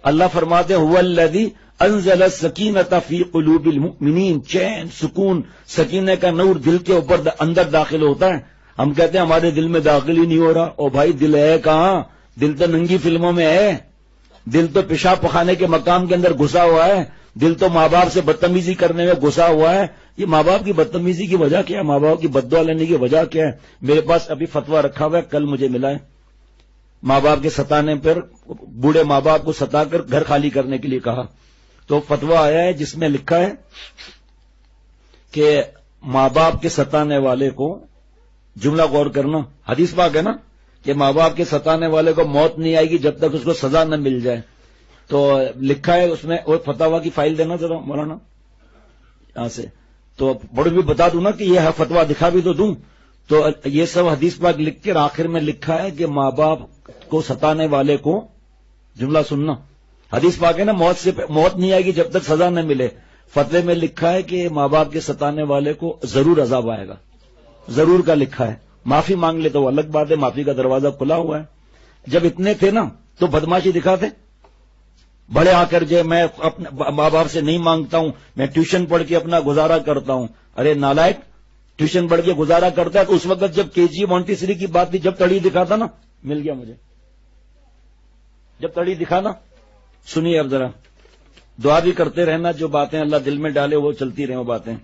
اللہ فرماتے ہیں هو الذی انزل السکینۃ فی قلوب المؤمنین، چین، سکون، سکینے کا نور دل کے اوپر اندر داخل ہوتا ہے. ہم کہتے ہیں ہمارے دل میں داخل ہی نہیں ہو رہا. او بھائی دل ہے کہاں؟ دل تو ننگی فلموں میں ہے، دل تو پیشاب پخانے کے مقام کے اندر گھسا ہوا ہے، دل تو ماں باپ سے بدتمیزی کرنے میں گھسا ہوا ہے. یہ ماں باپ کی بدتمیزی کی وجہ کیا ہے؟ ماں باپ کی بد دعا لینے کی وجہ کیا ہے؟ میرے پاس ابھی فتویٰ رکھا ہوا ہے، کل مجھے ملا ہے. ماں باپ کے ستانے پر بوڑھے ماں باپ کو ستا کر گھر خالی کرنے کے لیے کہا. تو فتویٰ آیا ہے جس میں لکھا ہے کہ ماں باپ کے ستانے والے کو، جملہ غور کرنا، حدیث پاک ہے نا کہ ماں باپ کے ستانے والے کو موت نہیں آئے گی جب تک اس کو سزا نہ مل جائے. تو لکھا ہے اس میں، وہ فتویٰ کی فائل دینا ذرا مولانا یہاں سے، تو بڑے بھی بتا دوں نا کہ یہ فتویٰ دکھا بھی تو دوں. تو یہ سب حدیث پاک لکھ کے آخر میں لکھا ہے کہ ماں باپ کو ستانے والے کو، جملہ سننا، حدیث پاک ہے نا موت نہیں آئے گی جب تک سزا نہ ملے. فتوے میں لکھا ہے کہ ماں باپ کے ستانے والے کو ضرور عذاب آئے گا، ضرور کا لکھا ہے. معافی مانگ لے تو وہ الگ بات ہے، معافی کا دروازہ کھلا ہوا ہے. جب اتنے تھے نا تو بدماشی دکھاتے، بڑے آ کر جو میں اپنے ماں باپ سے نہیں مانگتا ہوں، میں ٹیوشن پڑھ کے اپنا گزارا کرتا ہوں. ارے نالائق، ٹیوشن پڑھ کے گزارا کرتا ہے تو اس وقت جب کے جی مونٹیسری کی بات تھی، جب تڑی دکھاتا نا، مل گیا مجھے، جب تڑی دکھانا. سنیے اب ذرا، دعا بھی کرتے رہنا، جو باتیں اللہ دل میں ڈالے وہ چلتی رہیں وہ باتیں.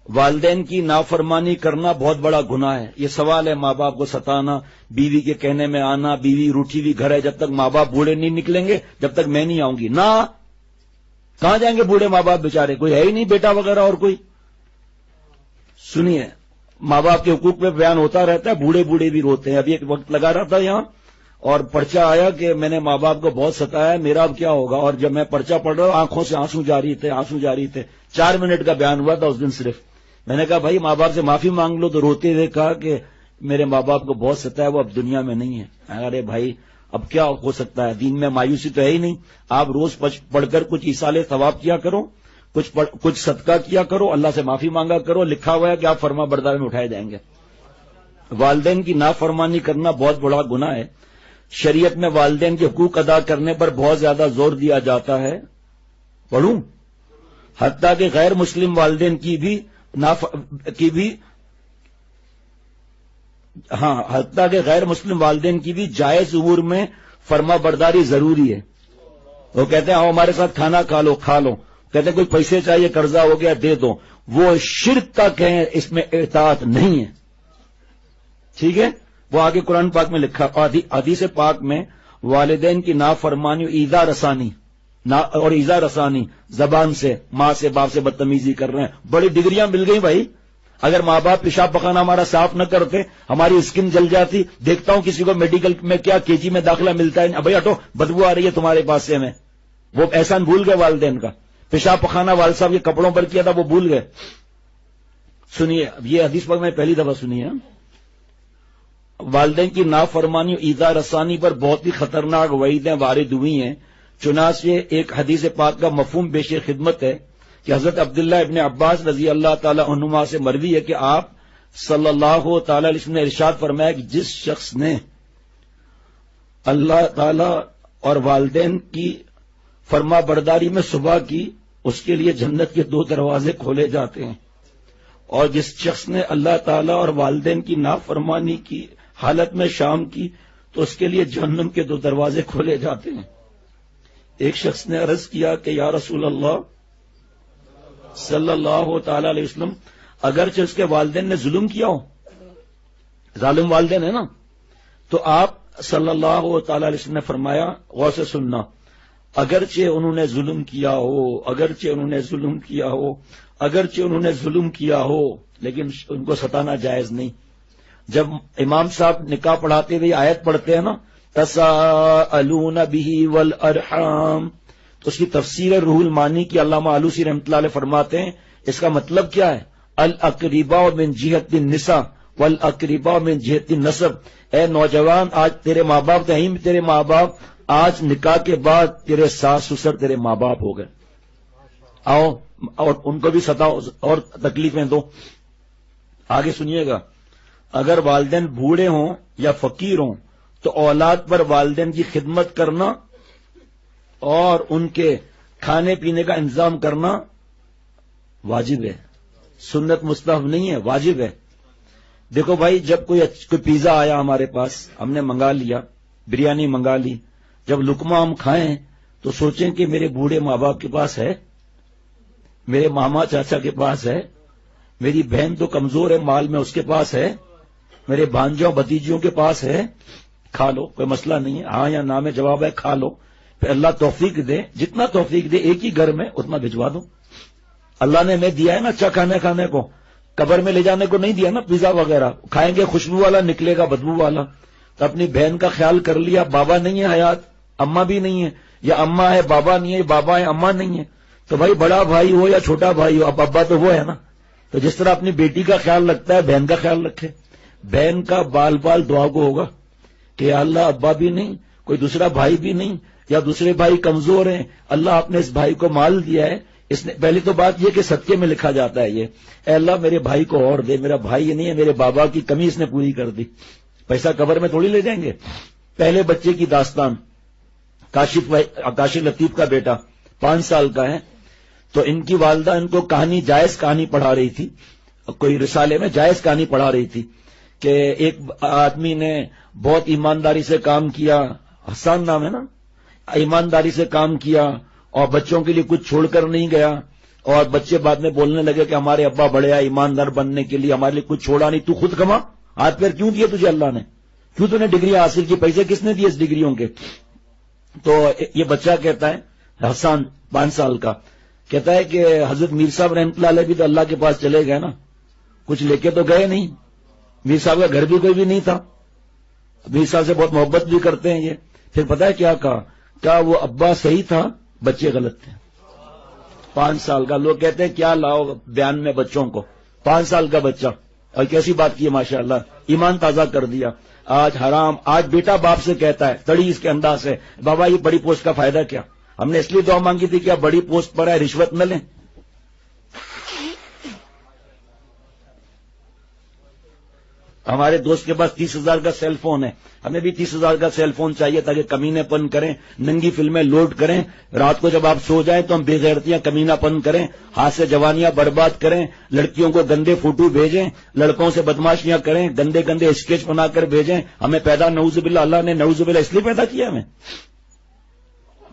والدین کی نافرمانی کرنا بہت بڑا گناہ ہے. یہ سوال ہے ماں باپ کو ستانا، بیوی کے کہنے میں آنا، بیوی روٹھی ہوئی گھر ہے، جب تک ماں باپ بوڑھے نہیں نکلیں گے جب تک میں نہیں آؤں گی. نہ کہاں جائیں گے بوڑھے ماں باپ بیچارے، کوئی ہے ہی نہیں بیٹا وغیرہ اور کوئی. سنیے، ماں باپ کے حقوق پہ بیان ہوتا رہتا ہے، بوڑھے بوڑھے بھی روتے ہیں. ابھی ایک وقت لگا رہا تھا یہاں اور پرچہ آیا کہ میں نے ماں باپ کو بہت ستایا، میرا اب کیا ہوگا. اور جب میں پرچہ پڑھ رہا ہوں آنکھوں سے آنسو جاری تھے، آنسو جاری تھے. 4 منٹ کا بیان ہوا تھا اس دن صرف. میں نے کہا بھائی ماں باپ سے معافی مانگ لو. تو روتے ہوئے کہا کہ میرے ماں باپ کو بہت ستایا، وہ اب دنیا میں نہیں ہے. ارے بھائی اب کیا ہو سکتا ہے، دین میں مایوسی تو ہے ہی نہیں. آپ روز پڑھ کر کچھ ایصال ثواب کیا کرو، کچھ صدقہ کیا کرو، اللہ سے معافی مانگا کرو. لکھا ہوا ہے کہ آپ فرما بردار میں اٹھائے جائیں گے. والدین کی نافرمانی کرنا بہت بڑا گناہ ہے. شریعت میں والدین کے حقوق ادا کرنے پر بہت زیادہ زور دیا جاتا ہے. پڑھوں؟ حتیٰ کہ غیر مسلم والدین حتیٰ کہ غیر مسلم والدین کی بھی جائز امور میں فرما برداری ضروری ہے. وہ کہتے ہیں آؤ ہمارے ساتھ کھانا کھا لو، کہتے ہیں کوئی پیسے چاہیے، قرضہ ہو گیا دے دو. وہ شرک تک ہے، اس میں اطاعت نہیں ہے. ٹھیک ہے، وہ آگے قرآن پاک میں لکھا، حدیث پاک میں والدین کی نافرمانی اور ایذا رسانی، زبان سے، ماں سے، باپ سے بدتمیزی کر رہے ہیں. بڑی ڈگریاں مل گئی بھائی. اگر ماں باپ پیشاب پخانا ہمارا صاف نہ کرتے ہماری اسکن جل جاتی. دیکھتا ہوں کسی کو میڈیکل میں کیا کے جی میں داخلہ ملتا ہے، بھائی ہٹو بدبو آ رہی ہے تمہارے پاس سے. میں وہ احسان بھول گئے والدین کا. پیشاب پخانا والد صاحب کے کپڑوں پر کیا تھا وہ بھول گئے. سنیے یہ حدیث پاک میں پہلی دفعہ سنی ہے. والدین کی نافرمانی اور ایذا رسانی پر بہت ہی خطرناک وعیدیں وارد ہوئی ہیں. چنانچہ ایک حدیث پاک کا مفہوم پیش خدمت ہے کہ حضرت عبداللہ ابن عباس رضی اللہ تعالی عنہما سے مروی ہے کہ آپ صلی اللہ تعالی علیہ وسلم نے ارشاد فرمایا کہ جس شخص نے اللہ تعالی اور والدین کی فرما برداری میں صبح کی، اس کے لیے جنت کے 2 دروازے کھولے جاتے ہیں. اور جس شخص نے اللہ تعالی اور والدین کی نافرمانی کی حالت میں شام کی تو اس کے لیے جہنم کے 2 دروازے کھولے جاتے ہیں. ایک شخص نے عرض کیا کہ یا رسول اللہ صلی اللہ تعالی علیہ وسلم، اگرچہ اس کے والدین نے ظلم کیا ہو، ظالم والدین ہے نا، تو آپ صلی اللہ تعالی علیہ وسلم نے فرمایا، غور سے سننا، اگرچہ انہوں نے ظلم کیا ہو لیکن ان کو ستانا جائز نہیں. جب امام صاحب نکاح پڑھاتے ہوئے آیت پڑھتے ہیں نا، تساءلون به والارحام، تو اس کی تفسیر روح المانی کی علامہ آلوسی رحمۃ اللہ علیہ فرماتے ہیں اس کا مطلب کیا ہے؟ الاقرباء من جہت النساء والاقرباء من جہت النسب. اے نوجوان، آج تیرے ماں باپ تو ہیں، تیرے ماں باپ آج نکاح کے بعد تیرے ساس سسر تیرے ماں باپ ہو گئے. آؤ اور ان کو بھی ستاؤ اور تکلیفیں دو. آگے سنیے گا، اگر والدین بوڑھے ہوں یا فقیر ہوں تو اولاد پر والدین کی خدمت کرنا اور ان کے کھانے پینے کا انتظام کرنا واجب ہے، سنت مستحب نہیں ہے، واجب ہے۔ دیکھو بھائی، جب کوئی پیزا آیا ہمارے پاس، ہم نے منگا لیا، بریانی منگا لی، جب لقمہ ہم کھائیں تو سوچیں کہ میرے بوڑھے ماں باپ کے پاس ہے، میرے ماما چاچا کے پاس ہے، میری بہن تو کمزور ہے مال میں، اس کے پاس ہے، میرے بھانجوں بھتیجیوں کے پاس ہے، کھا لو، کوئی مسئلہ نہیں ہے، ہاں یا نہ میں جواب ہے کھا لو، پھر اللہ توفیق دے، جتنا توفیق دے ایک ہی گھر میں اتنا بھجوا دو۔ اللہ نے ہمیں دیا ہے نا اچھا کھانے کو، قبر میں لے جانے کو نہیں دیا نا پیزا وغیرہ، کھائیں گے خوشبو والا نکلے گا بدبو والا۔ تو اپنی بہن کا خیال کر لیا، بابا نہیں ہے حیات، اماں بھی نہیں ہے، یا اماں ہے بابا نہیں ہے، بابا ہے اماں نہیں ہے، تو بھائی بڑا بھائی ہو یا چھوٹا بھائی ہو، اب ابا تو وہ ہے نا، تو جس طرح اپنی بیٹی کا خیال رکھتا ہے بہن کا خیال رکھے۔ بہن کا بال بال دعا کو ہوگا کہ یا اللہ ابا بھی نہیں، کوئی دوسرا بھائی بھی نہیں، یا دوسرے بھائی کمزور ہیں، اللہ آپ نے اس بھائی کو مال دیا ہے، اس نے پہلی تو بات یہ کہ صدقے میں لکھا جاتا ہے یہ، اے اللہ میرے بھائی کو اور دے، میرا بھائی یہ نہیں ہے، میرے بابا کی کمی اس نے پوری کر دی، پیسہ قبر میں تھوڑی لے جائیں گے۔ پہلے بچے کی داستان، کاشف لطیف کا بیٹا 5 سال کا ہے، تو ان کی والدہ ان کو کہانی، جائز کہانی پڑھا رہی تھی، کوئی رسالے میں جائز کہانی پڑھا رہی تھی کہ ایک آدمی نے بہت ایمانداری سے کام کیا، حسان نام ہے نا، ایمانداری سے کام کیا اور بچوں کے لیے کچھ چھوڑ کر نہیں گیا، اور بچے بعد میں بولنے لگے کہ ہمارے ابا بڑے آئے ایماندار بننے کے لیے، ہمارے لیے کچھ چھوڑا نہیں، تو خود کما، ہاتھ پیر کیوں دیے تجھے اللہ نے، کیوں تو نے ڈگری حاصل کی، پیسے کس نے دیے اس ڈگریوں کے؟ تو یہ بچہ کہتا ہے، حسان 5 سال کا، کہتا ہے کہ حضرت میر صاحب رحمۃ اللہ علیہ بھی تو اللہ کے پاس چلے گئے نا، کچھ لے کے تو گئے نہیں، میر صاحب کا گھر بھی کوئی بھی نہیں تھا، میر صاحب سے بہت محبت بھی کرتے ہیں یہ۔ پھر پتہ ہے کیا کہا، کیا وہ ابا صحیح تھا، بچے غلط تھے۔ 5 سال کا، لوگ کہتے ہیں کیا لاؤ بیان میں بچوں کو، 5 سال کا بچہ، اور کیسی بات کی ہے ماشاءاللہ، ایمان تازہ کر دیا۔ آج حرام، آج بیٹا باپ سے کہتا ہے تڑی اس کے انداز ہے، بابا یہ بڑی پوسٹ کا فائدہ کیا، ہم نے اس لیے دعا مانگی تھی کہ بڑی پوسٹ پر ہے رشوت نہ لیں۔ ہمارے دوست کے پاس 30,000 کا سیل فون ہے، ہمیں بھی 30,000 کا سیل فون چاہیے تاکہ کمینے پن کریں، ننگی فلمیں لوڈ کریں، رات کو جب آپ سو جائیں تو ہم بے غیرتیاں کمینہ پن کریں، ہاتھ سے جوانیاں برباد کریں، لڑکیوں کو گندے فوٹو بھیجیں، لڑکوں سے بدماشیاں کریں، گندے گندے اسکیچ بنا کر بھیجیں۔ ہمیں پیدا نعوذ باللہ، اللہ نے نعوذ باللہ اس لیے پیدا کیا ہمیں۔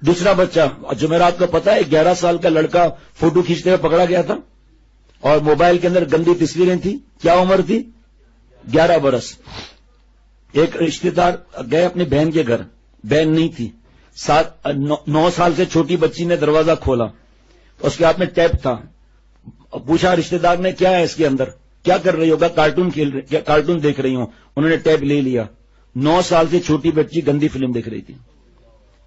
دوسرا بچہ جمعرات کو پتا ہے 11 سال کا لڑکا فوٹو کھینچتے ہوئے پکڑا گیا تھا، اور موبائل کے اندر گندی تصویریں تھیں، کیا عمر تھی؟ 11 برس۔ ایک رشتہ دار گئے اپنی بہن کے گھر، بہن نہیں تھی، 9 سال سے چھوٹی بچی نے دروازہ کھولا، اس کے ہاتھ میں ٹیپ تھا، پوچھا رشتہ دار نے کیا ہے اس کے اندر، کیا کر رہی ہوگا، کارٹون دیکھ رہی ہوں، انہوں نے ٹیپ لے لیا، 9 سال سے چھوٹی بچی گندی فلم دیکھ رہی تھی۔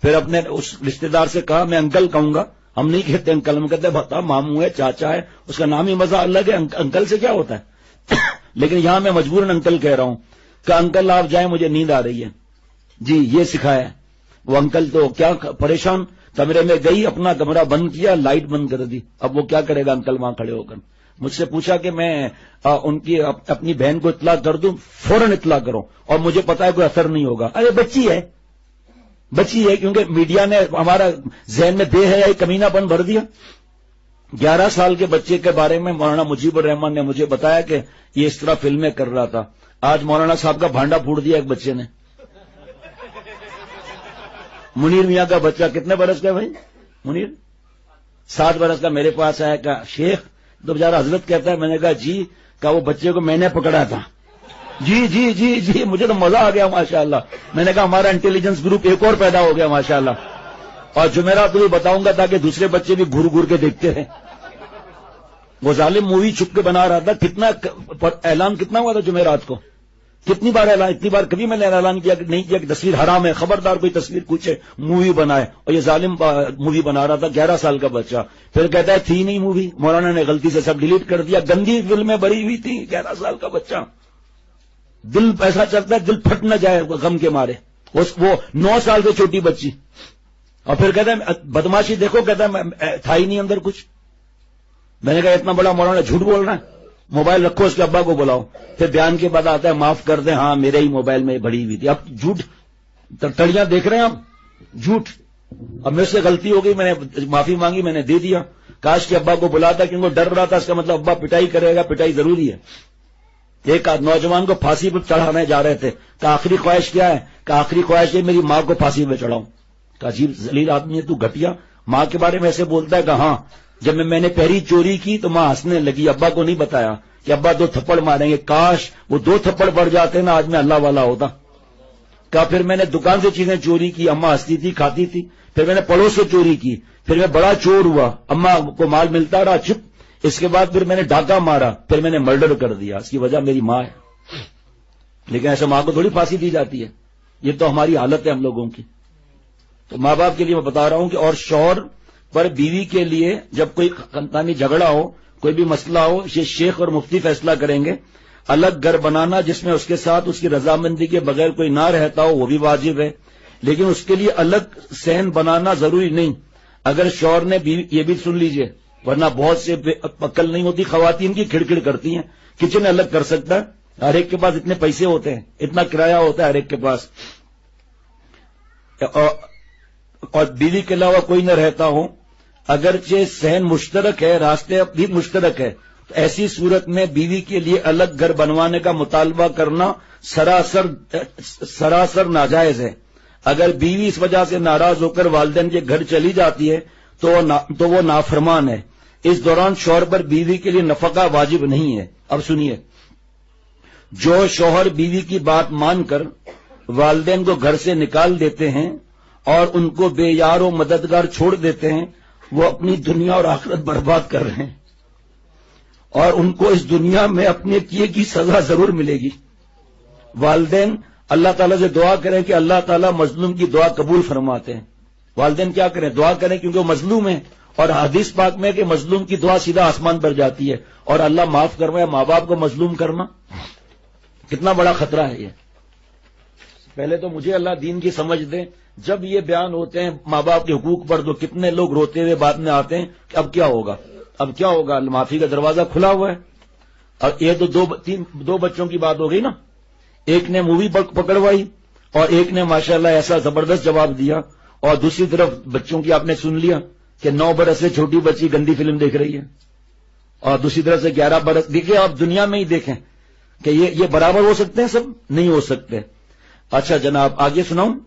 پھر اپنے اس رشتہ دار سے کہا میں انکل کہوں گا، ہم نہیں کہتے انکل، ہم کہتے بتا ماموں ہے، چاچا ہے، اس کا نام ہی مزہ الگ ہے، انکل سے کیا ہوتا ہے لیکن یہاں میں مجبوراً انکل کہہ رہا ہوں کہ انکل آپ جائیں مجھے نیند آ رہی ہے، جی یہ سکھایا ہے۔ وہ انکل تو کیا پریشان، کمرے میں گئی، اپنا کمرہ بند کیا، لائٹ بند کر دی، اب وہ کیا کرے گا انکل وہاں کھڑے ہو کر۔ مجھ سے پوچھا کہ میں ان کی اپنی بہن کو اطلاع کر دوں، فوراً اطلاع کرو، اور مجھے پتا ہے کوئی اثر نہیں ہوگا۔ ارے بچی ہے کیونکہ میڈیا نے ہمارا ذہن میں بے حیائی کمینہ پن بھر دیا۔ 11 سال کے بچے کے بارے میں مولانا مجیب الرحمان نے مجھے بتایا کہ یہ اس طرح فلمیں کر رہا تھا۔ آج مولانا صاحب کا بھانڈا پھوڑ دیا ایک بچے نے۔ منیر میاں کا بچہ کتنے برس کا ہے بھائی؟ منیر 7 برس کا، میرے پاس آیا کہ شیخ تو بیچارہ حضرت کہتا ہے، میں نے کہا جی، کہ وہ بچے کو میں نے پکڑا تھا۔ جی جی جی جی، مجھے تو مزہ آ گیا ماشاءاللہ۔ میں نے کہا ہمارا انٹیلیجنس گروپ ایک اور پیدا ہو گیا ماشاءاللہ، اور جمعرات کو بھی بتاؤں گا تاکہ دوسرے بچے بھی گھور گھور کے دیکھتے رہیں۔ وہ ظالم مووی چھپ کے بنا رہا تھا، کتنا اعلان کتنا ہوا تھا جمعرات کو، کتنی بار اعلان، اتنی بار کبھی میں نے اعلان کیا کہ نہیں کیا کہ تصویر حرام ہے، خبردار کوئی تصویر کچھ مووی بنائے، اور یہ ظالم مووی بنا رہا تھا 11 سال کا بچہ۔ پھر کہتا ہے تھی نہیں مووی، مولانا نے غلطی سے سب ڈیلیٹ کر دیا، گندی فلمیں بری ہوئی تھی، 11 سال کا بچہ، دل ایسا چلتا ہے دل پھٹ نہ جائے غم کے مارے۔ وہ 9 سال سے چھوٹی بچی، اور پھر کہتا ہے بدماشی دیکھو، کہتا ہے تھا ہی نہیں اندر کچھ۔ میں نے کہا اتنا بڑا مولانا جھوٹ بول رہا ہے، موبائل رکھو، اس کے ابا کو بلاؤ۔ پھر بیان کے بعد آتا ہے معاف کر دیں، ہاں میرے ہی موبائل میں بڑی ہوئی تھی۔ اب جھوٹ تڑیاں دیکھ رہے ہیں، آپ جھوٹ اب میرے سے غلطی ہو گئی، میں نے معافی مانگی، میں نے دے دیا. کاش کہ ابا کو بلاتا، کیونکہ ڈر رہا تھا، اس کا مطلب ابا پٹائی کرے گا، پٹائی ضروری ہے. ایک نوجوان کو پھانسی پہ چڑھانے جا رہے تھے، کہ آخری خواہش کیا ہے؟ کہ آخری خواہش ہے میری ماں کو پھانسی پہ چڑھاؤں. کہ عجیب ذلیل آدمی ہے تو، گھٹیا ماں کے بارے میں ایسے بولتا ہے. کہ ہاں جب میں نے پہلی چوری کی تو ماں ہنسنے لگی، ابا کو نہیں بتایا کہ ابا 2 تھپڑ ماریں گے. کاش وہ 2 تھپڑ پڑ جاتے نا، آج میں اللہ والا ہوتا. کہ پھر میں نے دکان سے چیزیں چوری کی، اماں ہنستی تھی، کھاتی تھی. پھر میں نے پڑوس سے چوری کی، پھر میں بڑا چور ہوا، اماں کو مال ملتا رہا چپ. اس کے بعد پھر میں نے ڈاکہ مارا، پھر میں نے مرڈر کر دیا. اس کی وجہ میری ماں ہے. لیکن ایسے ماں کو تھوڑی پھانسی دی جاتی ہے. یہ تو ہماری حالت ہے ہم لوگوں کی. تو ماں باپ کے لیے میں بتا رہا ہوں کہ اور شوہر پر بیوی کے لیے جب کوئی خاندانی جھگڑا ہو، کوئی بھی مسئلہ ہو، یہ شیخ اور مفتی فیصلہ کریں گے. الگ گھر بنانا جس میں اس کے ساتھ اس کی رضامندی کے بغیر کوئی نہ رہتا ہو وہ بھی واجب ہے، لیکن اس کے لیے الگ صحن بنانا ضروری نہیں. اگر شوہر نے بیوی، یہ بھی سن لیجئے، ورنہ بہت سے عقل نہیں ہوتی خواتین کی، کھڑکھڑ کرتی ہیں. کچن الگ کر سکتا ہے، ہر ایک کے پاس اتنے پیسے ہوتے ہیں، اتنا کرایہ ہوتا ہے ہر ایک کے پاس، اور بیوی کے علاوہ کوئی نہ رہتا ہو. اگرچہ صحن مشترک ہے، راستے بھی مشترک ہے، تو ایسی صورت میں بیوی کے لیے الگ گھر بنوانے کا مطالبہ کرنا سراسر ناجائز ہے. اگر بیوی اس وجہ سے ناراض ہو کر والدین کے گھر چلی جاتی ہے تو وہ نافرمان ہے. اس دوران شوہر پر بیوی کے لیے نفقہ واجب نہیں ہے. اب سنیے، جو شوہر بیوی کی بات مان کر والدین کو گھر سے نکال دیتے ہیں اور ان کو بے یار و مددگار چھوڑ دیتے ہیں، وہ اپنی دنیا اور آخرت برباد کر رہے ہیں، اور ان کو اس دنیا میں اپنے کیے کی سزا ضرور ملے گی. والدین اللہ تعالیٰ سے دعا کریں کہ اللہ تعالیٰ مظلوم کی دعا قبول فرماتے ہیں. والدین کیا کریں؟ دعا کریں، کیونکہ وہ مظلوم ہیں، اور حدیث پاک میں کہ مظلوم کی دعا سیدھا آسمان پر جاتی ہے، اور اللہ معاف کروائے. ماں باپ کو مظلوم کرنا کتنا بڑا خطرہ ہے. یہ پہلے تو مجھے اللہ دین کی سمجھ دیں. جب یہ بیان ہوتے ہیں ماں باپ کے حقوق پر تو کتنے لوگ روتے ہوئے بعد میں آتے ہیں کہ اب کیا ہوگا، اب کیا ہوگا، معافی کا دروازہ کھلا ہوا ہے. اور یہ تو دو بچوں کی بات ہو گئی نا. ایک نے مووی پکڑوائی اور ایک نے ماشاءاللہ ایسا زبردست جواب دیا، اور دوسری طرف بچوں کی آپ نے سن لیا کہ 9 برس سے چھوٹی بچی گندی فلم دیکھ رہی ہے، اور دوسری طرف سے 11 برس. دیکھیں آپ دنیا میں ہی دیکھیں کہ یہ برابر ہو سکتے ہیں، سب نہیں ہو سکتے. اچھا جناب آگے سناؤں.